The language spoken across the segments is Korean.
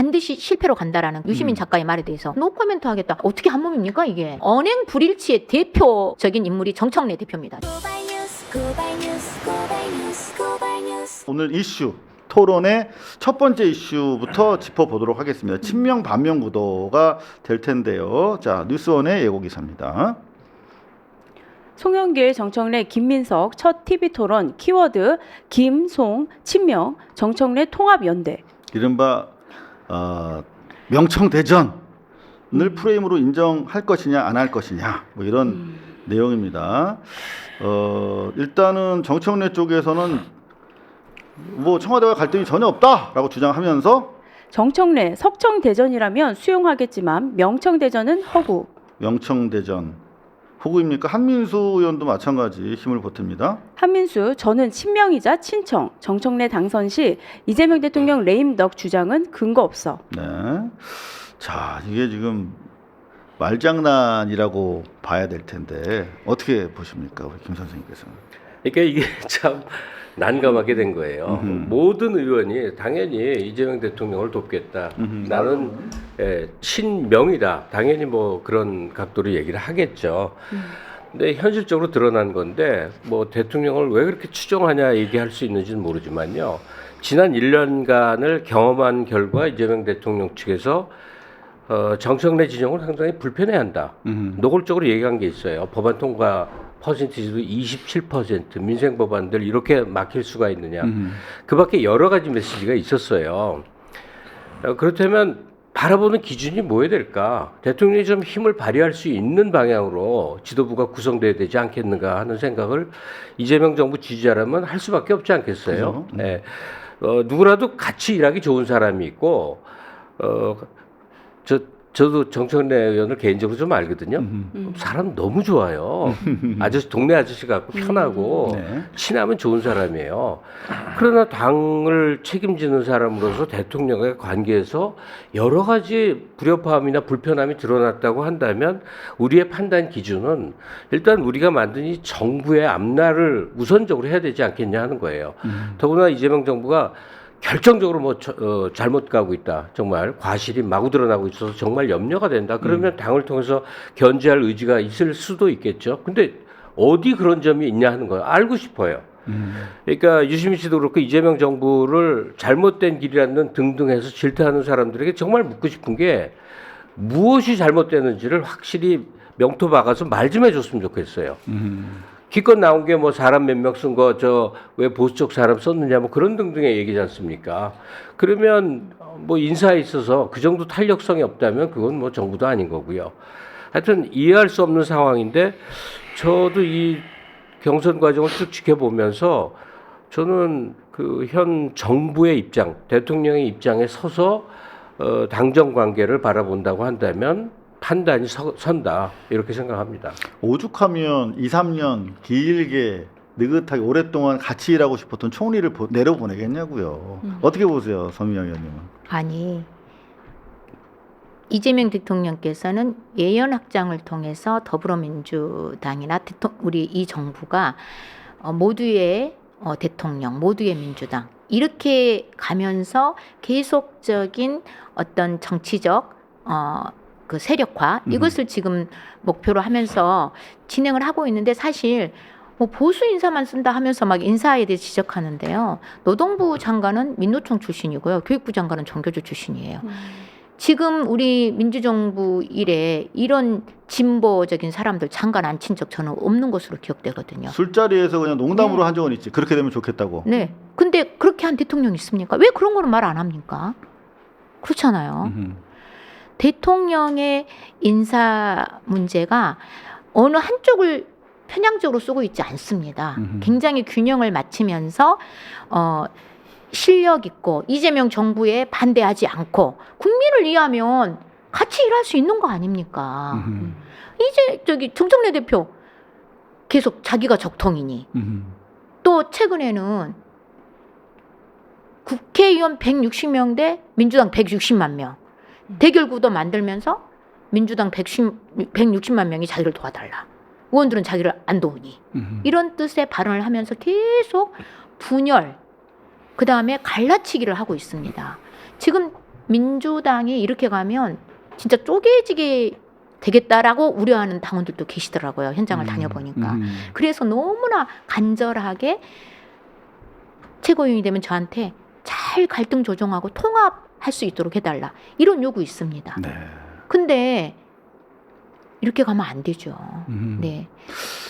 반드시 실패로 간다라는 유시민 작가의 말에 대해서 노 코멘트 하겠다. 어떻게 한 몸입니까 이게? 언행 불일치의 대표적인 인물이 정청래 대표입니다. 오늘 이슈 토론의 첫 번째 이슈부터 짚어보도록 하겠습니다. 친명 반명 구도가 될 텐데요. 자, 뉴스원의 예고 기사입니다. 송영길, 정청래, 김민석 첫 TV 토론 키워드 김, 송, 친명, 정청래 통합연대. 이른바 명청대전을 프레임으로 인정할 것이냐 안 할 것이냐 뭐 이런 내용입니다. 일단은 정청래 쪽에서는 뭐 청와대와 갈등이 전혀 없다라고 주장하면서 정청래, 석청대전이라면 수용하겠지만 명청대전은 허구. 명청대전 호구입니까? 한민수 의원도 마찬가지 힘을 보탭니다. 한민수, 저는 친명이자 친청. 정청래 당선 시 이재명 대통령 레임덕 주장은 근거 없어. 네. 자, 이게 지금 말장난이라고 봐야 될 텐데 어떻게 보십니까, 우리 김 선생님께서는? 그러니까 이게 참 난감하게 된 거예요. 모든 의원이 당연히 이재명 대통령을 돕겠다. 나는 친명이다. 당연히 뭐 그런 각도로 얘기를 하겠죠. 근데 현실적으로 드러난 건데 뭐 대통령을 왜 그렇게 추종하냐 얘기할 수 있는지는 모르지만요. 지난 1년간을 경험한 결과 이재명 대통령 측에서 정청래 진영을 상당히 불편해한다. 노골적으로 얘기한 게 있어요. 법안 통과 퍼센티지도 27%, 민생 법안들 이렇게 막힐 수가 있느냐. 그 밖에 여러 가지 메시지가 있었어요. 그렇다면 바라보는 기준이 뭐여야 될까? 대통령이 좀 힘을 발휘할 수 있는 방향으로 지도부가 구성돼야 되지 않겠는가 하는 생각을 이재명 정부 지지자라면 할 수밖에 없지 않겠어요? 네. 누구라도 같이 일하기 좋은 사람이 있고, 저도 정청래 의원을 개인적으로 좀 알거든요. 사람 너무 좋아요. 아저씨, 동네 아저씨 같고 편하고 네. 친하면 좋은 사람이에요. 그러나 당을 책임지는 사람으로서 대통령과의 관계에서 여러 가지 불협화음이나 불편함이 드러났다고 한다면 우리의 판단 기준은 일단 우리가 만든 이 정부의 앞날을 우선적으로 해야 되지 않겠냐 하는 거예요. 더구나 이재명 정부가 결정적으로 뭐 잘못 가고 있다. 정말 과실이 마구 드러나고 있어서 정말 염려가 된다. 그러면 당을 통해서 견제할 의지가 있을 수도 있겠죠. 근데 어디 그런 점이 있냐 하는 거예요. 알고 싶어요. 그러니까 유시민 씨도 그렇고 이재명 정부를 잘못된 길이라는 등등해서 질타하는 사람들에게 정말 묻고 싶은 게 무엇이 잘못되는지를 확실히 명토 박아서 말 좀 해줬으면 좋겠어요. 기껏 나온 게 뭐 사람 몇 명 쓴 거 저 왜 보수 쪽 사람 썼느냐 뭐 그런 등등의 얘기지 않습니까? 그러면 뭐 인사에 있어서 그 정도 탄력성이 없다면 그건 뭐 정부도 아닌 거고요. 하여튼 이해할 수 없는 상황인데 저도 이 경선 과정을 쭉 지켜보면서 저는 그 현 정부의 입장, 대통령의 입장에 서서 당정 관계를 바라본다고 한다면 판단이 선다 이렇게 생각합니다. 오죽하면 2, 3년 길게 느긋하게 오랫동안 같이 일하고 싶었던 총리를 내려보내겠냐고요. 어떻게 보세요, 서미영 의원님은? 아니 이재명 대통령께서는 예연 확장을 통해서 더불어민주당이나 우리 이 정부가 모두의 대통령, 모두의 민주당 이렇게 가면서 계속적인 어떤 정치적 그 세력화 이것을 지금 목표로 하면서 진행을 하고 있는데 사실 뭐 보수 인사만 쓴다 하면서 막 인사에 대해 지적하는데요. 노동부 장관은 민노총 출신이고요. 교육부 장관은 정교조 출신이에요. 지금 우리 민주정부 이래 이런 진보적인 사람들 장관 앉힌 적 저는 없는 것으로 기억되거든요. 술자리에서 그냥 농담으로 네. 한 적은 있지. 그렇게 되면 좋겠다고. 네. 근데 그렇게 한 대통령이 있습니까? 왜 그런 거는 말 안 합니까? 그렇잖아요. 대통령의 인사 문제가 어느 한쪽을 편향적으로 쓰고 있지 않습니다. 굉장히 균형을 맞추면서 실력 있고 이재명 정부에 반대하지 않고 국민을 위하면 같이 일할 수 있는 거 아닙니까? 이제 정청래 대표 계속 자기가 적통이니 또 최근에는 국회의원 160명 대 민주당 160만 명 대결 구도 만들면서 민주당 160만 명이 자기를 도와달라. 의원들은 자기를 안 도우니. 이런 뜻의 발언을 하면서 계속 분열, 그다음에 갈라치기를 하고 있습니다. 지금 민주당이 이렇게 가면 진짜 쪼개지게 되겠다라고 우려하는 당원들도 계시더라고요. 현장을 다녀보니까. 그래서 너무나 간절하게 최고위원이 되면 저한테 잘 갈등 조정하고 통합할 수 있도록 해달라. 이런 요구 있습니다. 네. 근데 이렇게 가면 안 되죠. 네.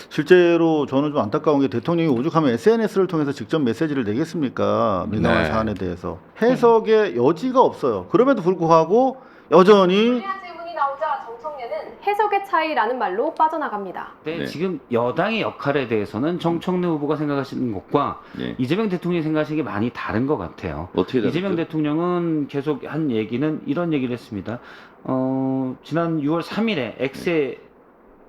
실제로 저는 좀 안타까운 게 대통령이 오죽하면 SNS를 통해서 직접 메시지를 내겠습니까? 민감한 네. 사안에 대해서 해석의 여지가 없어요. 그럼에도 불구하고 여전히 질문이 나오자 정청래는 해석의 차이라는 말로 빠져나갑니다. 네. 지금 여당의 역할에 대해서는 정청래 후보가 생각하시는 것과 네. 이재명 대통령이 생각하시는 게 많이 다른 것 같아요. 어떻게 다르죠? 이재명 대통령은 계속 한 얘기는 이런 얘기를 했습니다. 지난 6월 3일에 X에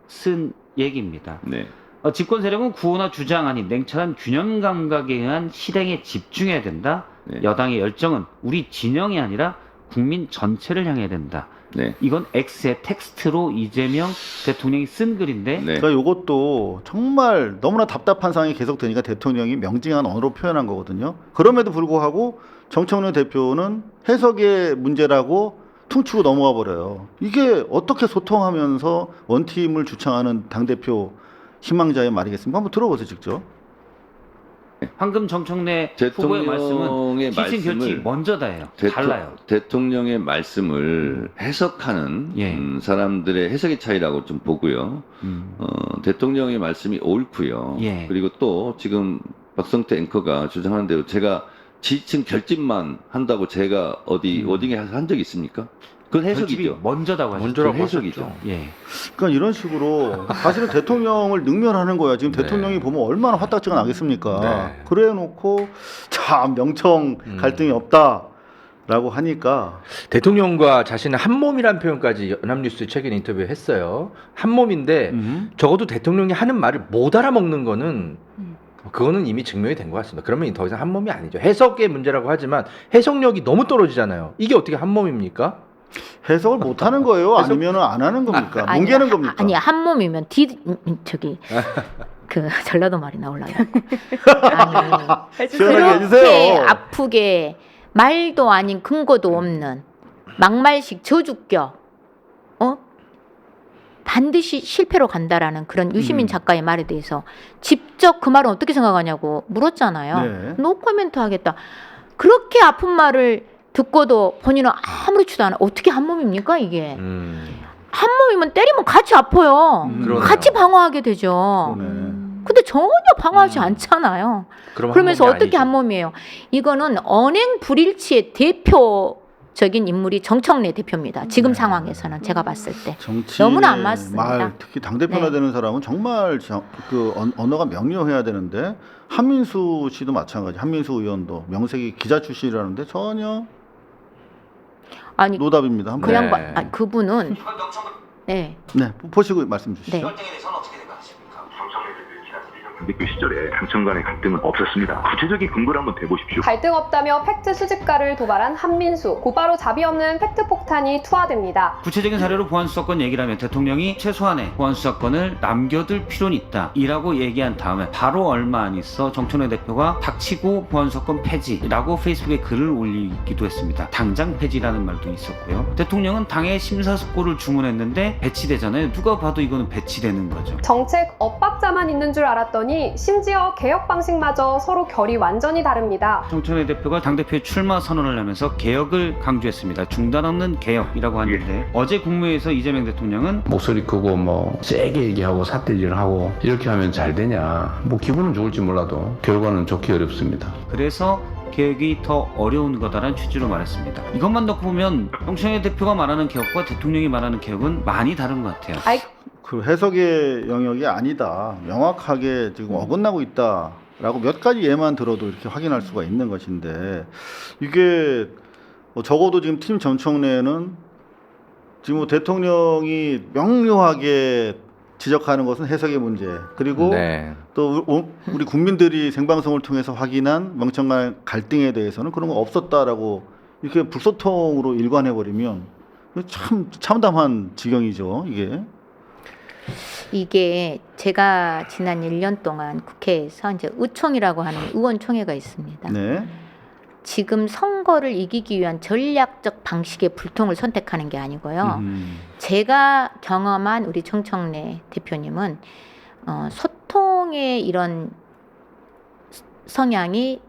쓴 얘기입니다. 네. 집권 세력은 구호나 주장 아닌 냉철한 균형 감각에 의한 실행에 집중해야 된다. 네. 여당의 열정은 우리 진영이 아니라 국민 전체를 향해야 된다. 네. 이건 X의 텍스트로 이재명 대통령이 쓴 글인데 네. 그러니까 이것도 정말 너무나 답답한 상황이 계속되니까 대통령이 명징한 언어로 표현한 거거든요. 그럼에도 불구하고 정청래 대표는 해석의 문제라고 퉁치고 넘어가 버려요. 이게 어떻게 소통하면서 원팀을 주창하는 당대표 희망자의 말이겠습니까? 한번 들어보세요, 직접. 황금 정청래 후보의 말씀은 대통령의 실신 결칙이 말씀을 먼저다예요. 달라요. 대통령의 말씀을 해석하는 예. 사람들의 해석의 차이라고 좀 보고요. 대통령의 말씀이 옳고요. 예. 그리고 또 지금 박성태 앵커가 주장하는 대로 제가 지침 결집만 한다고 제가 어디 워딩에 한 적이 있습니까? 그건 결집이 해석이죠. 먼저다고 하죠. 그건 해석이죠. 예. 그러니까 이런 식으로 사실은 대통령을 능멸하는 거야. 지금 네. 대통령이 보면 얼마나 화딱지가 나겠습니까? 네. 그래 놓고 참 명청 갈등이 없다라고 하니까 대통령과 자신은 한 몸이란 표현까지 연합뉴스 최근 인터뷰에 했어요. 한 몸인데 적어도 대통령이 하는 말을 못 알아먹는 거는 그거는 이미 증명이 된 것 같습니다. 그러면 더 이상 한 몸이 아니죠. 해석의 문제라고 하지만 해석력이 너무 떨어지잖아요. 이게 어떻게 한 몸입니까? 해석을 못 하는 거예요? 아니면 안 하는 겁니까? 뭉개는 겁니까? 아니 한 몸이면 저기 그 전라도 말이 나오려고. 아니 시원하게 그렇게 해주세요. 아프게 말도 아닌 근거도 없는 막말식 저주격, 반드시 실패로 간다라는 그런 유시민 작가의 말에 대해서 직접 그 말은 어떻게 생각하냐고 물었잖아요. 네. 노코멘트 하겠다. 그렇게 아픈 말을 듣고도 본인은 아무렇지도 않아. 어떻게 한 몸입니까 이게? 한 몸이면 때리면 같이 아파요. 그러네요. 같이 방어하게 되죠. 그러네. 근데 전혀 방어하지 않잖아요. 그럼 한 그러면서 몸이 어떻게 아니죠. 한 몸이에요? 이거는 언행 불일치의 대표적인 인물이 정청래 대표입니다. 지금 상황에서는 제가 봤을 때. 정치 너무나 안 맞습니다. 말 특히 당 대표나 네. 되는 사람은 정말 언어가 명료해야 되는데 한민수 씨도 마찬가지. 한민수 의원도 명색이 기자 출신이라는데 전혀 아니 노답입니다. 그 한번. 네. 양반, 그분은 네. 네, 보시고 말씀 주시죠. 네. 대표 시절에 당청 간의 갈등은 없었습니다. 구체적인 근거를 한번 대보십시오. 갈등 없다며 팩트 수집가를 도발한 한민수. 곧바로 자비 없는 팩트 폭탄이 투하됩니다. 구체적인 사례로 보안수사권 얘기를 하면 대통령이 최소한의 보안수사권을 남겨둘 필요는 있다 이라고 얘기한 다음에 바로 얼마 안 있어 정청래 대표가 닥치고 보안수사권 폐지라고 페이스북에 글을 올리기도 했습니다. 당장 폐지라는 말도 있었고요. 대통령은 당에 심사숙고를 주문했는데 배치되잖아요. 누가 봐도 이거는 배치되는 거죠. 정책 엇박자만 있는 줄 알았더니 심지어 개혁 방식마저 서로 결이 완전히 다릅니다. 정청래 대표가 당대표에 출마 선언을 하면서 개혁을 강조했습니다. 중단 없는 개혁이라고 하는데 어제 국무회의에서 이재명 대통령은 목소리 크고 뭐 세게 얘기하고 삿대질을 하고 이렇게 하면 잘 되냐, 뭐 기분은 좋을지 몰라도 결과는 좋기 어렵습니다. 그래서 개혁이 더 어려운 거다라는 취지로 말했습니다. 이것만 놓고 보면 정청래 대표가 말하는 개혁과 대통령이 말하는 개혁은 많이 다른 것 같아요. 그 해석의 영역이 아니다. 명확하게 지금 어긋나고 있다라고 몇 가지 예만 들어도 이렇게 확인할 수가 있는 것인데 이게 적어도 지금 팀 정청래는 지금 뭐 대통령이 명료하게 지적하는 것은 해석의 문제 그리고 네. 또 우리 국민들이 생방송을 통해서 확인한 명청간 갈등에 대해서는 그런 거 없었다라고 이렇게 불소통으로 일관해버리면 참 참담한 지경이죠 이게 제가 지난 1년 동안 국회에서 이제 의총이라고 하는 의원총회가 있습니다. 네. 지금 선거를 이기기 위한 전략적 방식의 불통을 선택하는 게 아니고요. 제가 경험한 우리 정청래 대표님은 소통의 이런 성향이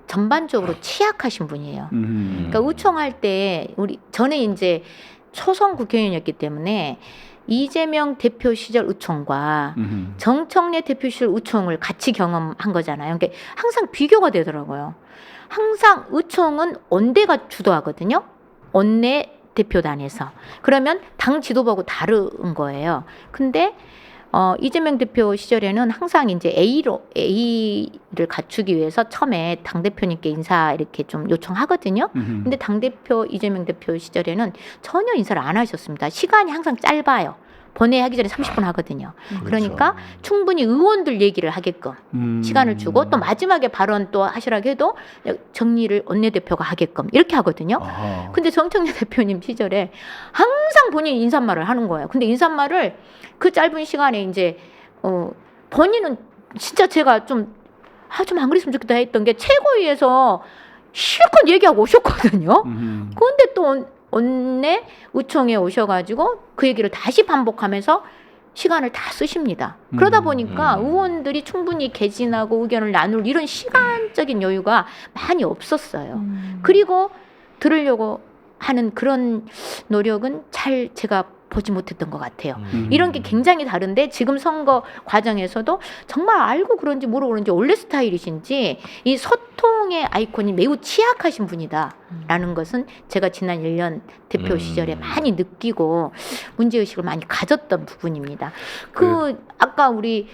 전반적으로 취약하신 분이에요. 그러니까 우총할 때 저는 이제 초선 국회의원이었기 때문에 이재명 대표 시절 우총과 정청래 대표 시절 우총을 같이 경험한 거잖아요. 그러니까 항상 비교가 되더라고요. 항상 우총은 원대가 주도하거든요. 원내 대표단에서. 그러면 당 지도부하고 다른 거예요. 근데 이재명 대표 시절에는 항상 이제 A를 갖추기 위해서 처음에 당 대표님께 인사 이렇게 좀 요청하거든요. 근데 당 대표 이재명 대표 시절에는 전혀 인사를 안 하셨습니다. 시간이 항상 짧아요. 본회의하기 전에 30분 하거든요. 그러니까 충분히 의원들 얘기를 하게끔 시간을 주고 또 마지막에 발언 또 하시라고 해도 정리를 원내대표가 하게끔 이렇게 하거든요. 근데 정청래 대표님 시절에 항상 본인 인사말을 하는 거예요. 근데 인사말을 그 짧은 시간에 이제 본인은 진짜 제가 좀 안 그랬으면 좋겠다 했던 게 최고위에서 실컷 얘기하고 오셨거든요. 그런데 또 원내 우총에 오셔가지고 그 얘기를 다시 반복하면서 시간을 다 쓰십니다. 그러다 보니까 의원들이 충분히 개진하고 의견을 나눌 이런 시간적인 여유가 많이 없었어요. 그리고 들으려고 하는 그런 노력은 잘 제가 보지 못했던 것 같아요. 이런 게 굉장히 다른데 지금 선거 과정에서도 정말 알고 그런지 모르고 그런지 원래 스타일이신지 이 소통의 아이콘이 매우 취약하신 분이다라는 것은 제가 지난 1년 대표 시절에 많이 느끼고 문제의식을 많이 가졌던 부분입니다. 아까 우리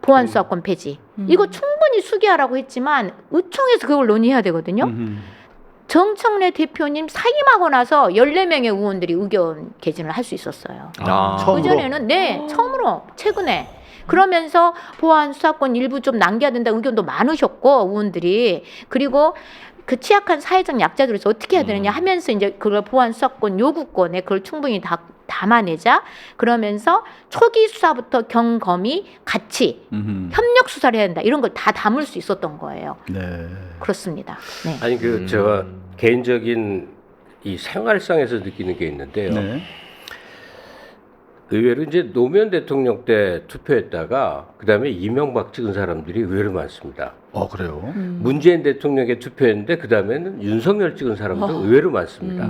보안수사권 폐지 이거 충분히 수기하라고 했지만 의총에서 그걸 논의해야 되거든요. 정청래 대표님 사임하고 나서 14명의 의원들이 의견 개진을 할 수 있었어요. 그전에는 처음으로 최근에 그러면서 보안 수사권 일부 좀 남겨야 된다 의견도 많으셨고 의원들이 그리고 그 취약한 사회적 약자들에서 어떻게 해야 되느냐 하면서 이제 그걸 보안 수사권 요구권에 그걸 충분히 담아내자 그러면서 초기 수사부터 경검이 같이 협력 수사를 해야 된다 이런 걸 다 담을 수 있었던 거예요. 네. 그렇습니다. 네. 아니 제가 개인적인 이 생활상에서 느끼는 게 있는데요. 네. 의외로 이제 노무현 대통령 때 투표했다가 그다음에 이명박 찍은 사람들이 의외로 많습니다. 그래요? 문재인 대통령에 투표했는데 그다음에는 윤석열 찍은 사람도 의외로 많습니다.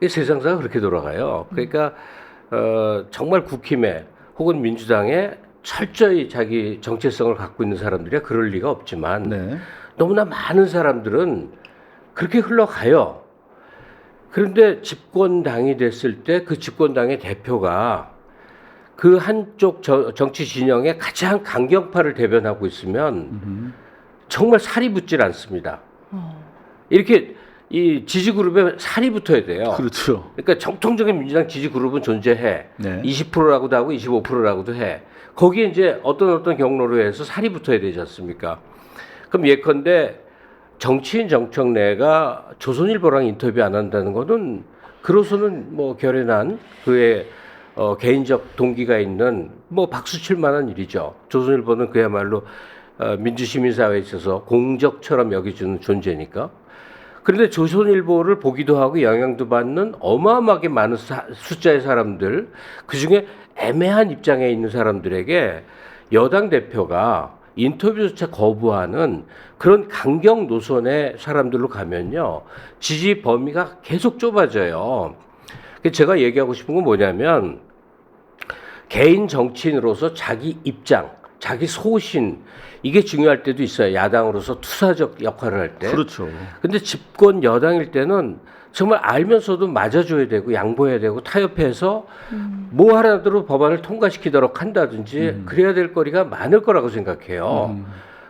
이 세상사가 그렇게 돌아가요. 그러니까 정말 국힘에 혹은 민주당에 철저히 자기 정체성을 갖고 있는 사람들이 그럴 리가 없지만 너무나 많은 사람들은 그렇게 흘러가요. 그런데 집권당이 됐을 때 그 집권당의 대표가 그 한쪽 정치 진영의 가장 강경파를 대변하고 있으면 정말 살이 붙질 않습니다. 이렇게 이 지지 그룹에 살이 붙어야 돼요. 그렇죠. 그러니까 정통적인 민주당 지지 그룹은 존재해. 20%라고도 하고 25%라고도 해. 거기에 이제 어떤 경로로 해서 살이 붙어야 되지 않습니까? 그럼 예컨대 정치인 정청래가 조선일보랑 인터뷰 안 한다는 거는 그로서는 뭐 결연한 그의 개인적 동기가 있는 뭐 박수 칠 만한 일이죠. 조선일보는 그야말로 민주시민사회에 있어서 공적처럼 여겨주는 존재니까. 그런데 조선일보를 보기도 하고 영향도 받는 어마어마하게 많은 숫자의 사람들, 그중에 애매한 입장에 있는 사람들에게 여당 대표가 인터뷰조차 거부하는 그런 강경 노선의 사람들로 가면요, 지지 범위가 계속 좁아져요. 제가 얘기하고 싶은 건 뭐냐면, 개인 정치인으로서 자기 입장, 자기 소신, 이게 중요할 때도 있어요. 야당으로서 투사적 역할을 할 때. 그렇죠. 근데 집권 여당일 때는 정말 알면서도 맞아줘야 되고 양보해야 되고 타협해서 뭐 하나도 법안을 통과시키도록 한다든지 그래야 될 거리가 많을 거라고 생각해요.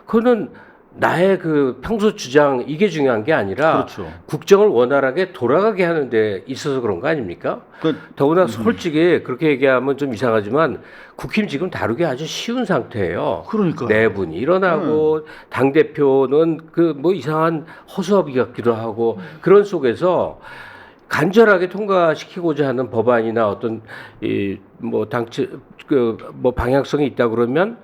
그거는 나의 그 평소 주장 이게 중요한 게 아니라 그렇죠. 국정을 원활하게 돌아가게 하는 데 있어서 그런 거 아닙니까? 더구나 솔직히 그렇게 얘기하면 좀 이상하지만 국힘 지금 다루기 아주 쉬운 상태예요. 그러니까요. 내분이 일어나고 당대표는 그 뭐 이상한 허수아비 같기도 하고 그런 속에서 간절하게 통과시키고자 하는 법안이나 어떤 이 뭐 당치 그 뭐 방향성이 있다 그러면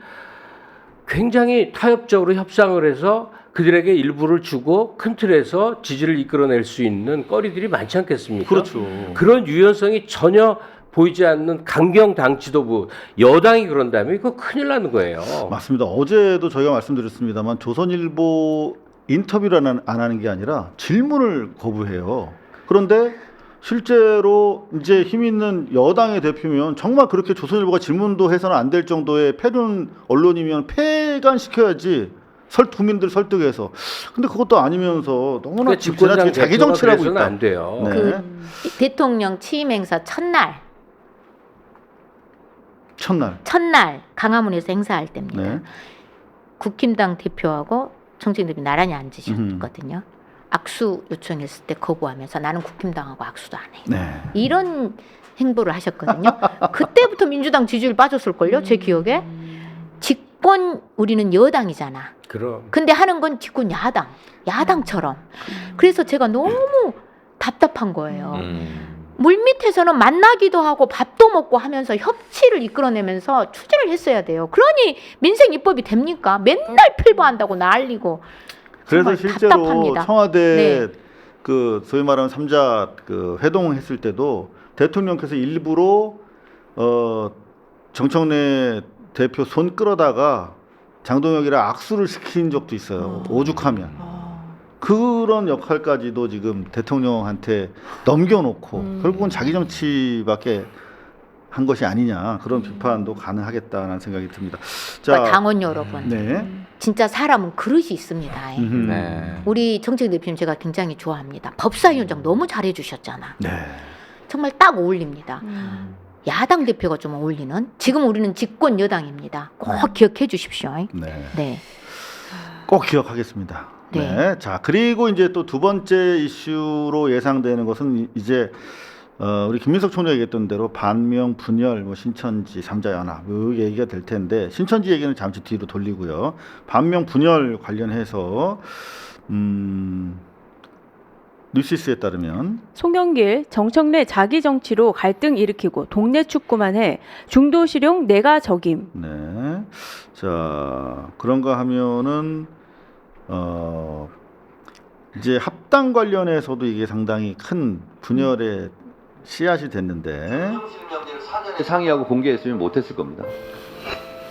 굉장히 타협적으로 협상을 해서 그들에게 일부를 주고 큰 틀에서 지지를 이끌어낼 수 있는 거리들이 많지 않겠습니까? 그렇죠. 그런 유연성이 전혀 보이지 않는 강경 당 지도부 여당이 그런다면 이거 큰일 나는 거예요. 맞습니다. 어제도 저희가 말씀드렸습니다만 조선일보 인터뷰를 안 하는 게 아니라 질문을 거부해요. 그런데 실제로 이제 힘 있는 여당의 대표면 정말 그렇게 조선일보가 질문도 해서는 안 될 정도의 패륜 언론이면 폐간시켜야지 국민들 설득해서. 근데 그것도 아니면서 너무나 지나치게 자기 정치를 하고 있다. 안 돼요. 네. 그 대통령 취임 행사 첫날 강화문에서 행사할 때입니다. 네. 국힘당 대표하고 정책위 대표 나란히 앉으셨거든요. 악수 요청했을 때 거부하면서 나는 국힘당하고 악수도 안 해. 네. 이런 행보를 하셨거든요. 그때부터 민주당 지지율 빠졌을걸요. 제 기억에. 집권 우리는 여당이잖아. 그럼. 근데 하는 건 집권 야당처럼. 그래서 제가 너무 답답한 거예요. 물밑에서는 만나기도 하고 밥도 먹고 하면서 협치를 이끌어내면서 추진을 했어야 돼요. 그러니 민생 입법이 됩니까? 맨날 필보한다고 난리고. 그래서 실제로 답답합니다. 청와대 네. 그 소위 말하는 3자 그 회동했을 때도 대통령께서 일부러 정청래 대표 손 끌어다가 장동혁이랑 악수를 시킨 적도 있어요. 오죽하면. 그런 역할까지도 지금 대통령한테 넘겨놓고 결국은 자기 정치밖에 한 것이 아니냐, 그런 비판도 가능하겠다는 생각이 듭니다. 자, 당원 여러분, 네. 진짜 사람은 그릇이 있습니다. 네. 우리 정책 대표님 제가 굉장히 좋아합니다. 법사위원장 너무 잘해주셨잖아. 네. 정말 딱 어울립니다. 야당 대표가 좀 어울리는. 지금 우리는 집권 여당입니다. 꼭 기억해 주십시오. 네. 네. 꼭 기억하겠습니다. 네. 네. 자, 그리고 이제 또 두 번째 이슈로 예상되는 것은 이제 우리 김민석 총리가 얘기했던 대로 반명 분열, 신천지 3자 연합 얘기가 될 텐데, 신천지 얘기는 잠시 뒤로 돌리고요. 반명 분열 관련해서 뉴시스에 따르면 송영길, 정청래 자기 정치로 갈등 일으키고 동네 축구만 해 중도실용 내가 적임. 네. 자, 그런가 하면은 이제 합당 관련해서도 이게 상당히 큰 분열의 씨앗이 됐는데, 사전에 상의하고 공개했으면 못했을 겁니다.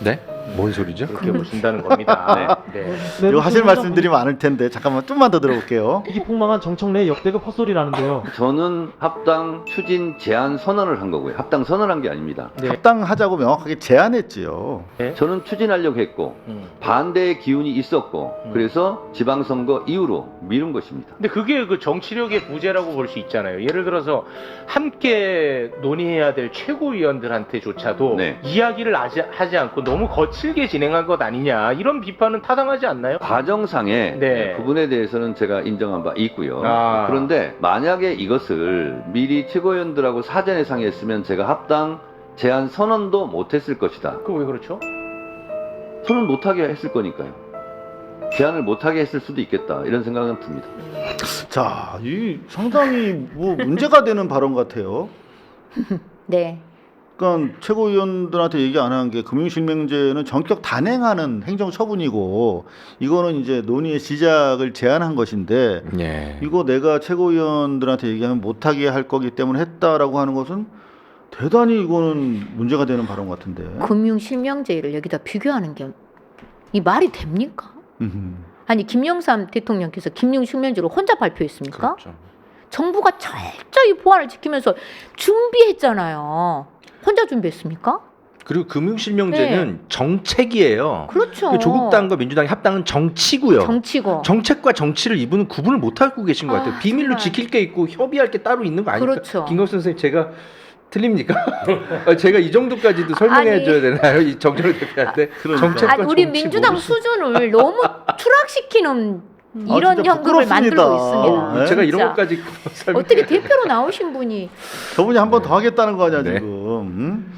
네? 뭔 소리죠? 그렇게 보신다는 겁니다. 네. 이거 하실 말씀들이 많을 텐데 잠깐만 좀만 더 들어볼게요. 이 폭망한 정청래의 역대급 헛소리라는데요. 저는 합당 추진 제안 선언을 한 거고요. 합당 선언한 게 아닙니다. 네. 합당하자고 명확하게 제안했지요. 저는 추진하려고 했고 반대의 기운이 있었고 그래서 지방선거 이후로 미룬 것입니다. 근데 그게 그 정치력의 부재라고 볼 수 있잖아요. 예를 들어서 함께 논의해야 될 최고위원들한테조차도 네. 이야기를 하지 않고 너무 거칠게 진행한 것 아니냐, 이런 비판은 타당하지 않나요? 과정상의 네. 부분에 대해서는 제가 인정한 바 있고요. 아. 그런데 만약에 이것을 미리 최고위원들하고 사전에 상의했으면 제가 합당 제안 선언도 못했을 것이다. 그 왜 그렇죠? 선언 못하게 했을 거니까요. 제안을 못하게 했을 수도 있겠다, 이런 생각은 듭니다. 자, 이 상당히 문제가 되는 발언 같아요. 네. 그러니까 최고위원들한테 얘기 안 한 게 금융실명제는 전격 단행하는 행정처분이고 이거는 이제 논의의 시작을 제안한 것인데, 예. 이거 내가 최고위원들한테 얘기하면 못하게 할 거기 때문에 했다라고 하는 것은 대단히 이거는 문제가 되는 발언 같은데. 금융실명제를 여기다 비교하는 게 이 말이 됩니까? 아니, 김영삼 대통령께서 금융실명제를 혼자 발표했습니까? 그렇죠. 정부가 철저히 보안을 지키면서 준비했잖아요. 혼자 준비했습니까? 그리고 금융실명제는 정책이에요. 그렇죠. 조국당과 민주당의 합당은 정치고요. 정치고. 정책과 정치를 이분은 구분을 못하고 계신 것 같아요. 비밀로 정말. 지킬 게 있고 협의할 게 따로 있는 거 아닙니까? 그렇죠. 김광수 선생님, 제가 틀립니까? 제가 이 정도까지도 설명해 줘야 되나요? 이 정철 대표한테 정책과 우리 정치 민주당 모르시- 수준을 너무 추락시키는 이런 진짜 현금을 부끄럽습니다. 만들고 있습니다. 네? 제가 진짜. 이런 것까지 설명. 어떻게 대표로 나오신 분이 저분이 한 번 더 하겠다는 거 아니야 네. 지금.